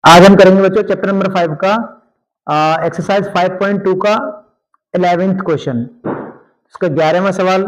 आज हम करेंगे बच्चों चैप्टर नंबर 5 का एक्सरसाइज 5.2 का 11th क्वेश्चन। इसका 11वां सवाल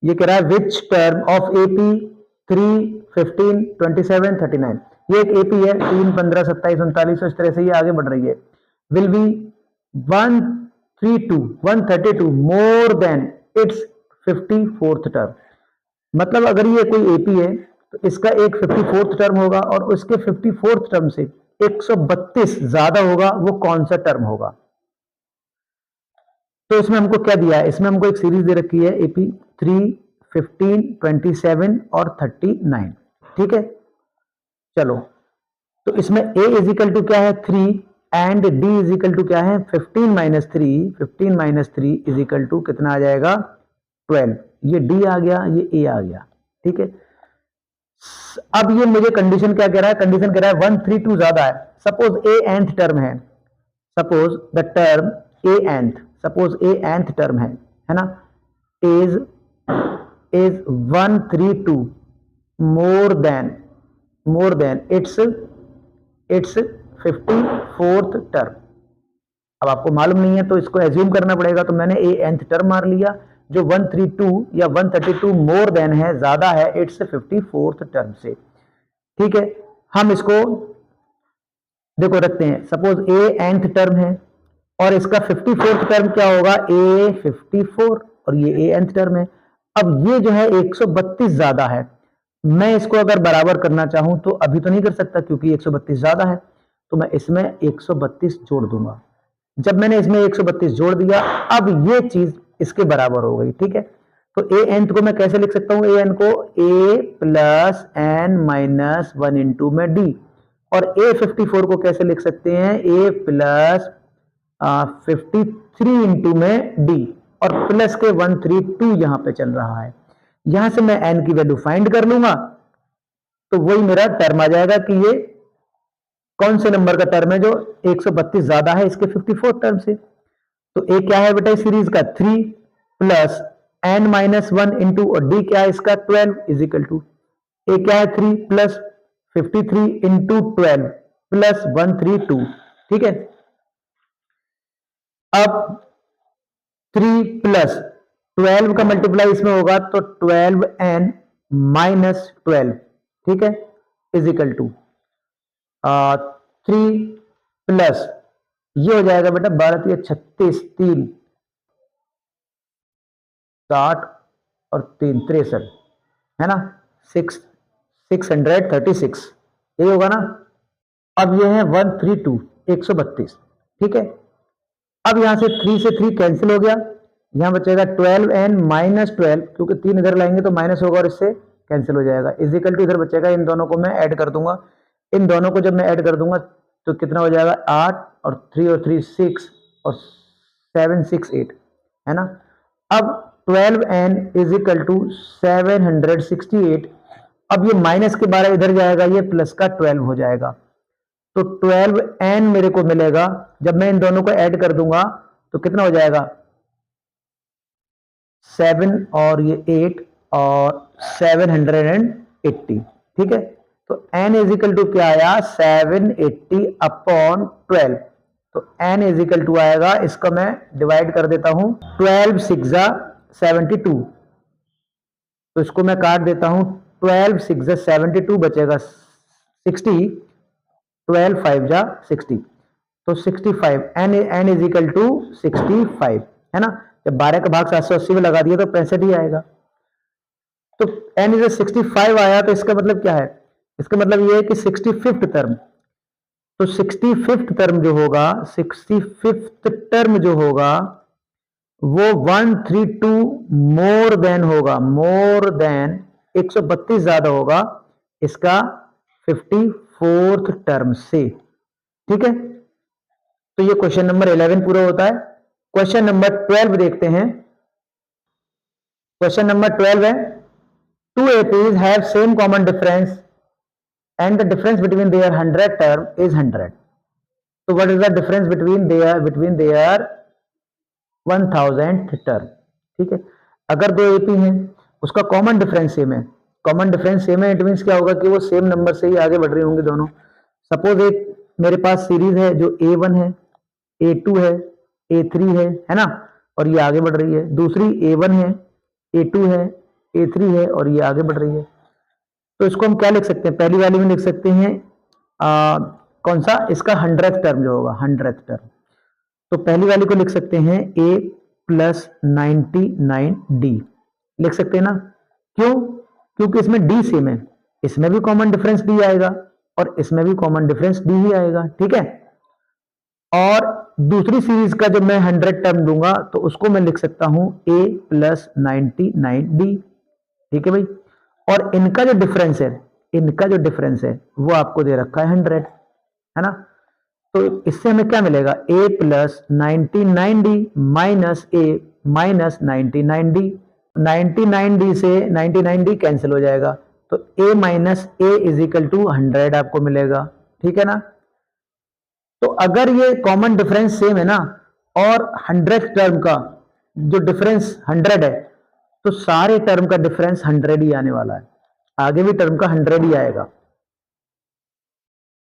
ये कह रहा है विच टर्म ऑफ एपी 3, 15, 27, 39। ये एक एपी है 3, 15, 27, 39, इस तरह से ये आगे बढ़ रही है। Will be 132 more than it's 54th term. मतलब अगर ये कोई एपी है तो इसका एक 54th टर्म होगा और उसके 54th टर्म से 132 ज्यादा होगा, वो कौन सा टर्म होगा। तो इसमें हमको क्या दिया है, इसमें हमको एक सीरीज दे रखी है एपी 3, 15, 27 और 39। ठीक है, चलो तो इसमें a इजिकल टू क्या है 3 एंड d इजिकल टू क्या है 15 माइनस 3 इजिकल टू कितना आ जाएगा 12। ये d आ गया, ये a आ गया। ठीक है, अब ये मुझे कंडीशन क्या कह रहा है, कंडीशन कह रहा है 132 ज्यादा है। सपोज ए nth टर्म है, suppose the term A nth, suppose A nth term है ना, is 132 more than it's 54th term. अब आपको मालूम नहीं है तो इसको एज्यूम करना पड़ेगा, तो मैंने ए nth टर्म मार लिया जो 132 या 132 मोर देन है, ज्यादा है इट्स 54th टर्म से। ठीक है, हम इसको देखो रखते हैं, सपोज ए nth टर्म है और इसका 54th टर्म क्या होगा a 54 और ये a nth टर्म है। अब ये जो है 132 ज्यादा है, मैं इसको अगर बराबर करना चाहूं तो अभी तो नहीं कर सकता क्योंकि 132 ज्यादा है, तो मैं इसमें 132 जोड़ दूंगा। जब मैंने इसमें 132 जोड़ दिया, अब ये चीज इसके बराबर हो गई। ठीक है, तो ए nth को मैं कैसे लिख सकता हूं, ए n को a plus n minus 1 into में d, और a 54 को कैसे लिख सकते हैं a प्लस 53 इंटू में d, और प्लस के 132 यहां पे चल रहा है। यहां से मैं n की वैल्यू फाइंड कर लूंगा तो वही मेरा टर्म आ जाएगा कि ये कौन से नंबर का टर्म है जो 132 ज्यादा है इसके 54 टर्म से। तो ए क्या है बेटा इस सीरीज का 3 प्लस n माइनस 1 इंटू, और डी क्या है इसका 12 इजिकल टू ए क्या है 3 प्लस 53 इंटू 12 प्लस 132। ठीक है, अब 3 प्लस 12 का मल्टीप्लाई इसमें होगा तो 12n माइनस 12। ठीक है, इजिकल टू 3 प्लस ये हो जाएगा बेटा 12 36, 3 60 और 3 63 है ना, 636 यही होगा ना। अब ये है 132 132। ठीक है, अब यहां से 3 से 3 कैंसिल हो गया, यहां बचेगा 12n माइनस 12, क्योंकि 3 इधर लाएंगे तो माइनस होगा और इससे कैंसिल हो जाएगा, इजिकल टू इधर बचेगा, इन दोनों को मैं ऐड कर दूंगा। इन दोनों को जब मैं ऐड कर दूंगा तो कितना हो जाएगा 8 और 3 6 और 7 6 8 है ना। अब 12n इजिकल टू 768। अब ये माइनस के 12 इधर जाएगा, ये प्लस का 12 हो जाएगा, तो 12n मेरे को मिलेगा। जब मैं इन दोनों को ऐड कर दूंगा तो कितना हो जाएगा 7 और ये 8 और 780। ठीक है, तो n इजिकल टू क्या आया 780 अपॉन 12, तो n इजिकल टू आएगा, इसका मैं डिवाइड कर देता हूं, 12 6 72, तो इसको मैं काट देता हूं, 12 6 72 बचेगा 60, 12 5 60, तो 65 n इजिकल टू 65 है ना। जब 12 का भाग 780 में लगा दिया तो 65 ही आएगा, तो n इज 65 आया, तो इसका मतलब क्या है, इसका मतलब ये है कि 65th टर्म, तो 65th टर्म जो होगा 65th टर्म जो होगा वो 132 मोर देन होगा, मोर देन 132 ज्यादा होगा इसका 54th टर्म से। ठीक है, तो ये क्वेश्चन नंबर 11 पूरा होता है। क्वेश्चन नंबर 12 देखते हैं। क्वेश्चन नंबर 12 है, to APs have same common difference and the difference between their 100 term is 100. So what is the difference between their 1000th term? ठीक है, अगर दो एपी हैं उसका कॉमन डिफरेंस सेम है, कॉमन डिफरेंस सेम है, it means क्या होगा कि वो सेम नंबर से ही आगे बढ़ रही होंगी दोनों। सपोज एक मेरे पास सीरीज है जो A1 है, A2 है, A3 है ना, और ये आगे बढ़ रही है। दूसरी A1 है, A2 है, A3 है और ये आगे बढ़ रही है। तो इसको हम क्या लिख सकते हैं, पहली वाली में लिख सकते हैं कौन सा, इसका 100th टर्म जो होगा, 100th टर्म। तो पहली वाली को लिख सकते हैं A प्लस 99D, लिख सकते हैं ना। क्यों? क्योंकि इसमें D सेम है, इसमें भी कॉमन डिफरेंस D आएगा और इसमें भी कॉमन डिफरेंस D ही आएगा, ठीक है। और दूसरी सीरीज का जब मैं 100 टर्म दूंगा तो उसको मैं लिख सकता हूं A प्लस 99D, ठीक है भाई। और इनका जो डिफरेंस है वो आपको दे रखा है 100, है ना। तो इससे हमें क्या मिलेगा, A plus 99D minus A minus 99D। 99D से 99D कैंसिल हो जाएगा, तो A माइनस A इज इक्वल टू 100 आपको मिलेगा, ठीक है ना। तो अगर ये कॉमन डिफरेंस सेम है ना और 100th टर्म का जो डिफरेंस 100 है, तो सारे टर्म का डिफरेंस 100 ही आने वाला है, आगे भी टर्म का 100 ही आएगा।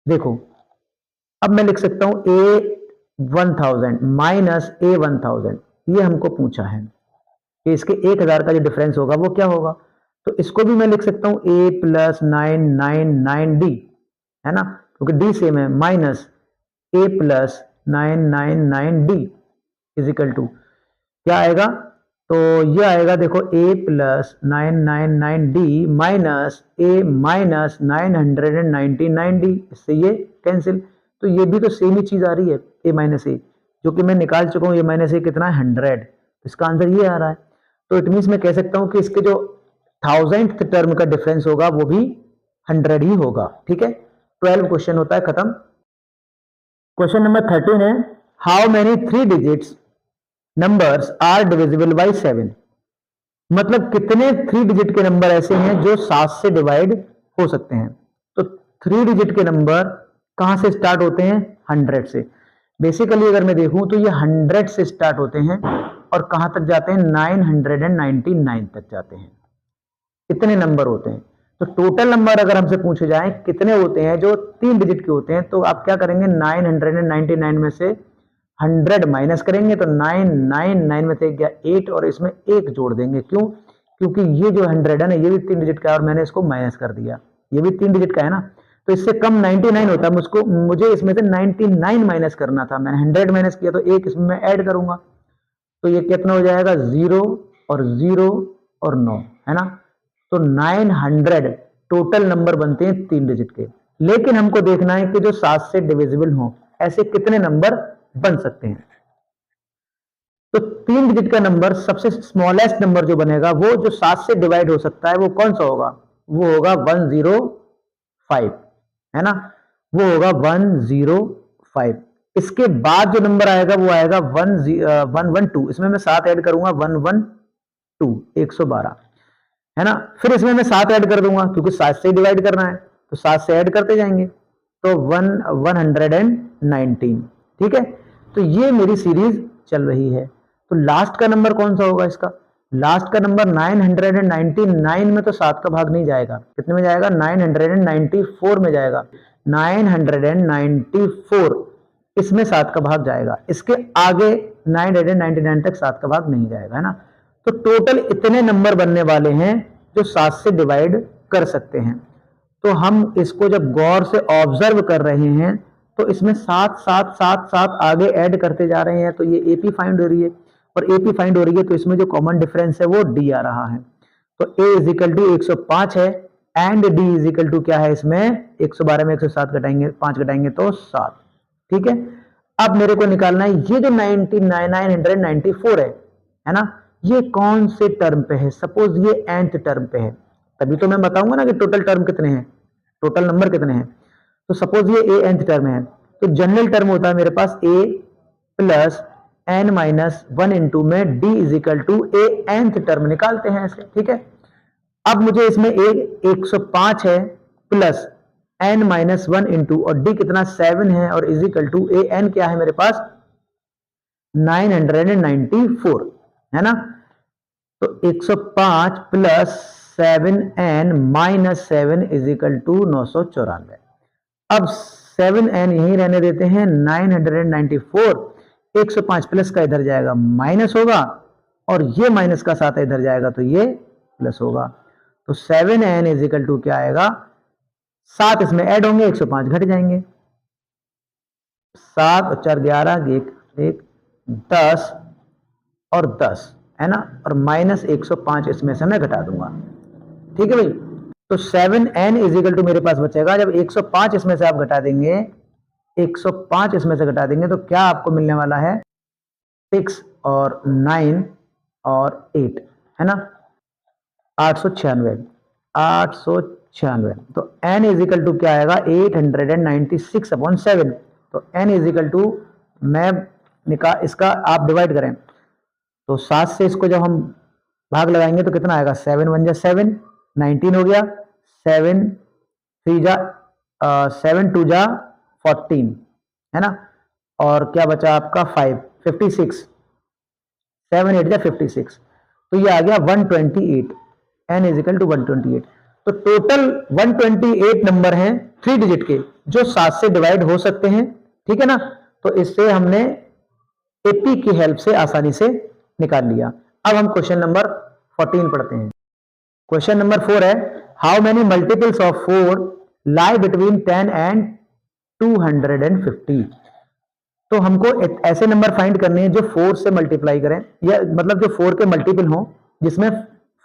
देखो अब मैं लिख सकता हूं A1000 माइनस A1000, ये हमको पूछा है कि इसके 1000 का जो डिफरेंस होगा वो क्या होगा। तो इसको भी मैं लिख सकता हूं A प्लस 999D, है ना, क्योंकि D सेम है, minus A plus 999D is equal to क्या आएगा, तो ये आएगा देखो A plus 999D minus A minus 999D, इससे ये कैंसिल। तो ये भी तो सेम ही चीज आ रही है, A माइनस A, जो कि मैं निकाल चुका हूं। A माइनस A कितना है, 100, इसका आंसर ये आ रहा है। तो इट मीन्स मैं कह सकता हूं कि इसके जो 1000th टर्म का डिफरेंस होगा वो भी 100 ही होगा, ठीक है। 12 क्वेश्चन होता है खत्म। क्वेश्चन नंबर 13 है, how many 3 digits numbers are divisible by 7। मतलब कितने 3 डिजिट के नंबर ऐसे हैं जो 7 से डिवाइड हो सकते हैं। तो 3 डिजिट के नंबर कहां से स्टार्ट होते हैं, 100 से। बेसिकली अगर मैं देखूं तो ये 100 से स्टार्ट होते हैं और कहां तक जाते हैं, 999 तक जाते हैं। कितने नंबर होते हैं, तो टोटल नंबर अगर हमसे पूछे जाए कितने होते हैं जो 3 डिजिट के होते हैं, तो आप क्या करेंगे, 999 में से 100 माइनस करेंगे तो 999 में से गया 8 और इसमें 1 जोड़ देंगे। क्यों? क्योंकि ये जो 100 है ना, ये भी 3 डिजिट का है और मैंने इसको माइनस कर दिया, ये भी 3 डिजिट का है ना, तो इससे कम 99 होता है, मुझे इसमें से 99 माइनस करना था। मैंने 100 माइनस किया तो 1 इसमें मैं ऐड करूंगा, तो ये कितना हो जाएगा, 0 और 0 और 9, है ना। तो 900 टोटल नंबर बनते हैं 3 डिजिट के। लेकिन हमको देखना है कि जो 7 से डिविजिबल हो, ऐसे कितने नंबर बन सकते हैं। तो 3 डिजिट का नंबर, सबसे स्मॉलेस्ट नंबर जो बनेगा वो जो 7 से डिवाइड हो सकता है, वो कौन सा होगा, वो होगा 105, है ना, वो होगा 105। इसके बाद जो नंबर आएगा वो आएगा 112, इसमें मैं 7 ऐड करूंगा, 112, 112, है ना। फिर इसमें मैं 7 ऐड कर दूंगा क्योंकि 7 से डिवाइड करना है, तो 7 से ऐड करते जाएंगे, तो 119, ठीक है। तो ये मेरी सीरीज चल रही है। तो लास्ट का नंबर कौन सा होगा इसका, लास्ट का नंबर 999 में तो 7 का भाग नहीं जाएगा, कितने में जाएगा, 994 में जाएगा, 994 इसमें 7 का भाग जाएगा, इसके आगे 999 तक 7 का भाग नहीं जाएगा, है ना। तो टोटल इतने नंबर बनने वाले हैं जो 7 से डिवाइड कर सकते हैं। तो हम इसको जब गौर से ऑब्जर्व कर रहे हैं तो इसमें 7 7 7 7 आगे ऐड करते जा रहे हैं, तो ये एपी फाइंड हो रही है, और एपी फाइंड हो रही है तो इसमें जो कॉमन डिफरेंस है वो डी आ रहा है। तो ए इज इक्वल टू 105 है and D is equal to क्या है, इसमें 112 में 107 घटाएंगे, 5 घटाएंगे तो 7, ठीक है। अब मेरे को निकालना है ये जो 994 है ना, ये कौन से टर्म पे है। सपोज ये nth टर्म पे है, तभी तो मैं बताऊंगा ना कि टोटल टर्म कितने हैं, टोटल नंबर कितने हैं। तो सपोज ये a nth टर्म है, तो जनरल टर्म होता है मेरे पास a plus n minus 1 into में d is equal to a nth term निकालते हैं ऐसे, ठीक है। अब मुझे इसमें 105 है प्लस n माइनस 1 इंटू और d कितना 7 है और is equal to a n क्या है मेरे पास 994, है ना। तो 105 plus 7n minus 7 is equal to 994। अब 7n यहीं रहने देते हैं, 994 105 प्लस का इधर जाएगा माइनस होगा, और ये माइनस का साथ इधर जाएगा तो ये प्लस होगा। तो 7n इज इक्वल टू क्या आएगा, 7 इसमें ऐड होंगे, 105 घट जाएंगे, 7 और 4 11, 1 10 और 10 है ना, और माइनस 105 इसमें से मैं घटा दूंगा। ठीक है भाई, तो 7n इज इक्वल टू मेरे पास बचेगा, जब 105 इसमें से आप घटा देंगे, 105 इसमें से घटा देंगे तो क्या आपको मिलने वाला है, 6 और 9 और 8 है ना, 896 896। तो n इज इक्वल टू क्या आएगा, 896/7। तो n इज इक्वल टू, मैं इसका आप डिवाइड करें तो 7 से इसको जब हम भाग लगाएंगे तो कितना आएगा, 7 1 जा 7, 19 हो गया, 7 3 जा 7 2 जा 14 है ना, और क्या बचा आपका 5 56, 7 8 जा 56, तो ये आ गया 128, n इज इक्वल टू 128। तो टोटल 128 नंबर हैं 3 डिजिट के जो 7 से डिवाइड हो सकते हैं। ठीक है ना, तो इससे हमने एपी की हेल्प से आसानी से निकाल लिया। अब हम क्वेश्चन नंबर 14 पढ़ते हैं। क्वेश्चन नंबर 4 है, how many multiples of 4 lie between 10 and 250। तो हमको ऐसे नंबर फाइंड करने हैं जो 4 से मल्टीप्लाई करें, या मतलब जो 4 के मल्टीपल हो, जिसमें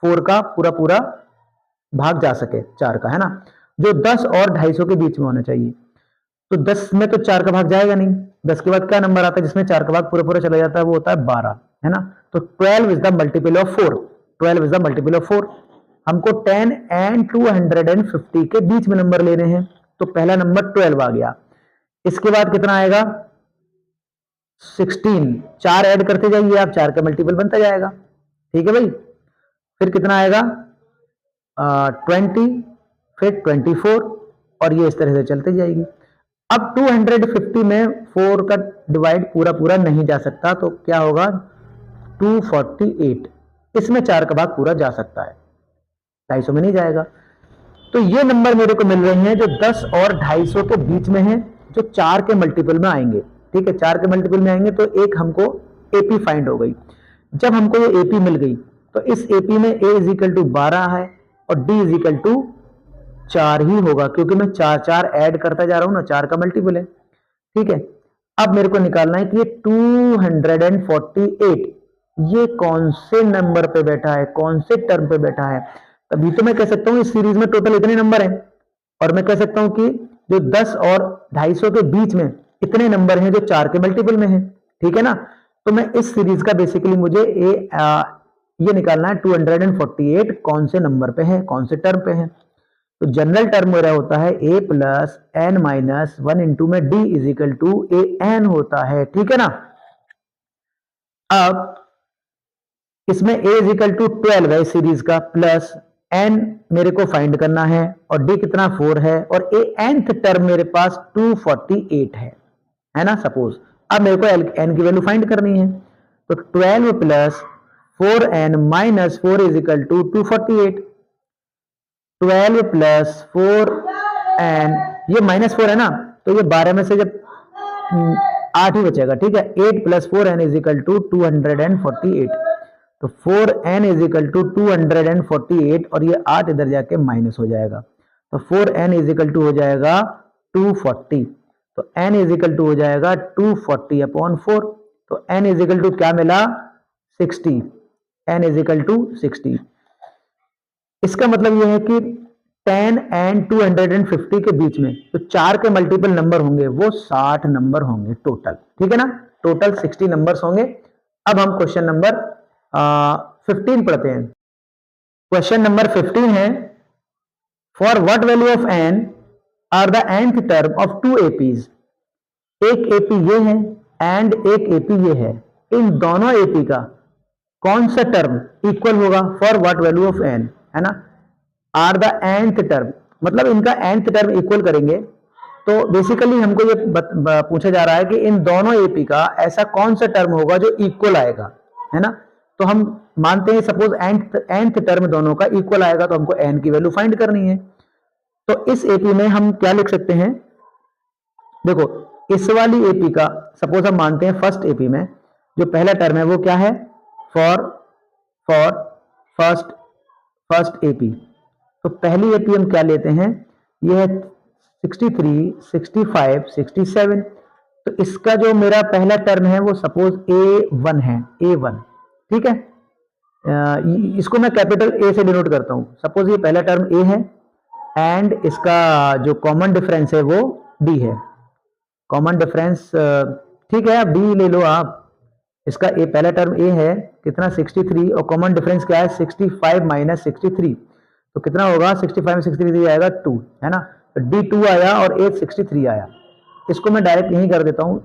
4 का पूरा पूरा भाग जा सके 4 का, है ना, जो 10 और 250 के बीच में होना चाहिए। तो 10 में तो 4 का भाग जाएगा नहीं, 10 के बाद क्या नंबर आता है जिसमें 4 का भाग पूरा पूरा चला जाता है, वो होता है 12 है ना। तो 12 is the multiple of 4, 12 is the multiple of 4। हमको 10 एंड 250 के बीच में नंबर लेने हैं, तो पहला नंबर 12 आ गया। इसके बाद कितना आएगा, 16, 4 ऐड करते जाइए आप, 4 का मल्टीपल बनता जाएगा। ठीक है भाई, फिर कितना आएगा 20, फिर 24, और ये इस तरह से चलते जाएगी। अब 250 में 4 का डिवाइड पूरा पूरा नहीं जा सकता, तो क्या होगा 248, इसमें 4 का भाग पूरा जा सकता है, 250 में नहीं जाएगा। तो ये नंबर मेरे को मिल रहे हैं जो 10 और 250 के बीच में हैं, जो 4 के मल्टीपल में आएंगे। ठीक है, 4 के मल्टीपल में आएंगे तो एक हमको एपी फाइंड हो गई। जब हमको ये एपी मिल गई तो इस एपी में ए इज इक्वल टू 12 है और डी इज इक्वल टू 4 ही होगा, क्योंकि मैं 4 4 ऐड करता जा रहा हूं ना, 4 का मल्टीपल है। ठीक है, अब मेरे को निकालना है कि ये 248 ये कौन से नंबर पे बैठा है, कौन से टर्म पे बैठा है। तभी तो मैं कह सकता हूं इस सीरीज में टोटल इतने नंबर हैं, और मैं कह सकता हूं कि जो 10 और 250 के बीच में इतने नंबर हैं जो 4 के मल्टीपल में हैं। ठीक है ना, तो मैं इस सीरीज का बेसिकली मुझे ये निकालना है 248 कौन से नंबर पे है, कौन से टर्म पे है। तो जनरल टर्म मेरा होता है a plus N minus 1 into में d is equal to A N होता है। ठीक है ना, अब इसमें a इज इक्वल टू 12 है सीरीज का, प्लस n मेरे को फाइंड करना है, और d कितना 4 है, और a nth टर्म मेरे पास 248 है ना सपोज। अब मेरे को n की वैल्यू फाइंड करनी है, तो 12 plus 4n minus 4 is equal to 248। 12 plus 4n, ये माइनस 4 है ना, तो ये 12 में से जब 8 ही बचेगा। ठीक है, 8 plus 4n is equal to 248। तो 4n इज इक्वल टू 248, और ये 8 इधर जाके माइनस हो जाएगा, तो 4n इज इक्वल टू हो जाएगा 240। तो n इज इक्वल टू हो जाएगा 240/4। तो n इज इक्वल टू क्या मिला 60, n इज इक्वल टू 60। इसका मतलब यह है कि 10 एंड 250 के बीच में तो 4 के मल्टीपल नंबर होंगे वो 60 नंबर होंगे टोटल। ठीक है ना, टोटल 60 नंबर्स होंगे। अब हम क्वेश्चन नंबर 15 पढ़ते हैं। क्वेश्चन नंबर 15 है, for what value of n are the nth term of 2 APs. एक एपी ये है एंड एक एपी ये है, इन दोनों एपी का कौन सा टर्म इक्वल होगा for what value of n, है ना। आर द nth टर्म मतलब इनका nth टर्म इक्वल करेंगे, तो बेसिकली हमको ये पूछा जा रहा है कि इन दोनों एपी का ऐसा कौन सा टर्म होगा जो इक्वल आएगा, है ना। तो हम मानते हैं सपोज nth टर्म दोनों का इक्वल आएगा, तो हमको n की वैल्यू फाइंड करनी है। तो इस एपी में हम क्या लिख सकते हैं, देखो इस वाली एपी का सपोज हम मानते हैं फर्स्ट एपी में जो पहला टर्म है वो क्या है, for for first first AP. तो पहली एपी हम क्या लेते हैं, ये है 63, 65, 67। तो इसका जो मेरा पहला टर्म है वो सपोज A1 है, A1, ठीक है। इसको मैं कैपिटल ए से डिनोट करता हूं। सपोज ये पहला टर्म ए है एंड इसका जो कॉमन डिफरेंस है वो डी है। कॉमन डिफरेंस ठीक है, अब डी ले लो आप। इसका ए पहला टर्म ए है कितना 63 और कॉमन डिफरेंस क्या है 65 माइनस 63। तो कितना होगा 65 में 63 आएगा 2, है ना। तो डी 2 आया और ए 63 आया। इसको मैं डायरेक्ट यहीं कर देता हूं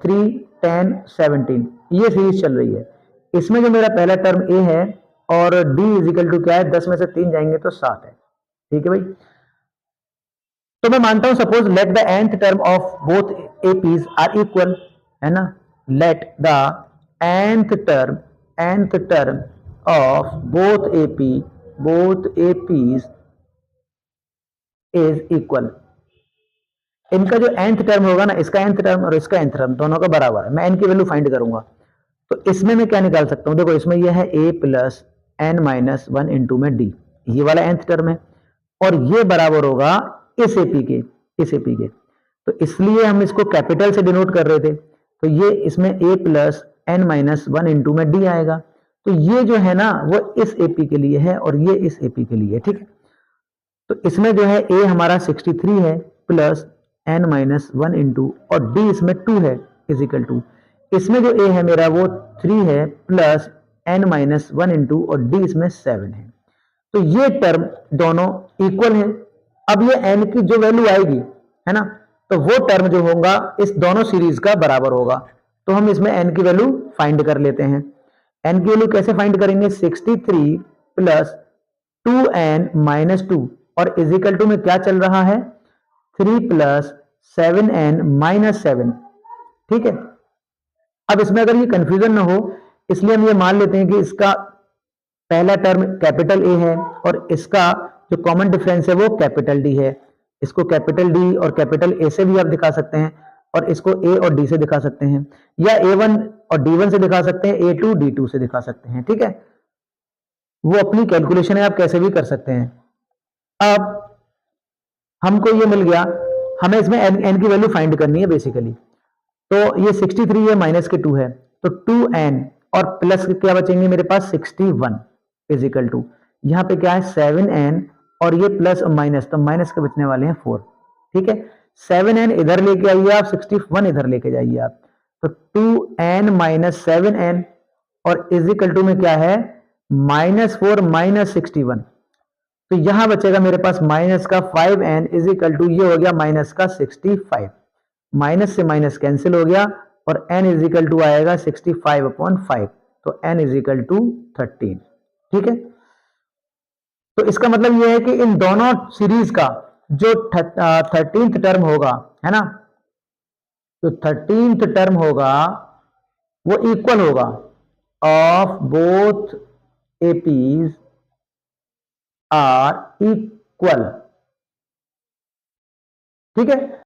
3, 10, 17 ये सीरीज चल रही है। इसमें जो मेरा पहला टर्म ए है और डी इज इक्वल टू क्या है 10 में से 3 जाएंगे तो 7 है, ठीक है भाई। तो मैं मानता हूं suppose let the nth term of both APs are equal, है ना। Let the nth term of both APs is equal. इनका जो nth टर्म होगा ना, इसका nth टर्म और इसका nth टर्म दोनों का बराबर है। मैं n की वैल्यू फाइंड करूंगा तो इसमें मैं क्या निकाल सकता हूं, देखो इसमें यह है a plus n minus 1 into में d, ये वाला nth टर्म है और ये बराबर होगा इस एपी के। तो इसलिए हम इसको कैपिटल से डिनोट कर रहे थे। तो ये इसमें a plus n minus 1 into में d आएगा। तो ये जो है ना वो इस एपी के लिए है और ये इस एपी के लिए, ठीक है। तो इसमें जो है a हमारा 63 है प्लस n माइनस 1 इंटू और d इसमें 2 है इज इक्वल टू, इसमें जो a है मेरा वो 3 है प्लस n माइनस 1 इंटू और d इसमें 7 है। तो ये टर्म दोनों इक्वल है। अब ये n की जो वैल्यू आएगी, है ना, तो वो टर्म जो होगा इस दोनों सीरीज का बराबर होगा। तो हम इसमें n की वैल्यू फाइंड कर लेते हैं। n की वैल्यू कैसे फाइंड करेंगे, 63 प्लस 2n माइनस 2 और इजिकल टू में क्या चल रहा है 3 प्लस 7n माइनस 7, ठीक है। अब इसमें अगर ये कंफ्यूजन ना हो इसलिए हम ये मान लेते हैं कि इसका पहला टर्म कैपिटल ए है और इसका जो कॉमन डिफरेंस है वो कैपिटल डी है। इसको कैपिटल डी और कैपिटल ए से भी आप दिखा सकते हैं और इसको ए और डी से दिखा सकते हैं या A1 और D1 से दिखा सकते हैं, A2 D2 से दिखा सकते हैं, ठीक है। वो अपनी कैलकुलेशन है, आप कैसे भी कर सकते हैं। अब हमको ये मिल गया, हमें इसमें n की वैल्यू फाइंड करनी है बेसिकली। तो ये 63 है माइनस के 2 है तो 2n और प्लस क्या बचेंगे मेरे पास 61 इज इक्वल टू, यहां पे क्या है 7n और ये प्लस और माइनस, तो माइनस के बचने वाले हैं 4, ठीक है। 7n इधर लेके आइए आप, 61 इधर लेके जाइए आप। तो 2n माइनस 7n और इज इक्वल टू में क्या है -4 माइनस 61। तो यहां बचेगा मेरे पास माइनस का 5n इज इक्वल टू ये हो गया माइनस का 65। माइनस से माइनस कैंसिल हो गया और n इज इक्वल टू आएगा 65/5। तो n इज इक्वल टू 13, ठीक है। तो इसका मतलब यह है कि इन दोनों सीरीज का जो 13th टर्म होगा, है ना, तो 13th टर्म होगा वो इक्वल होगा of both APs are equal, ठीक है।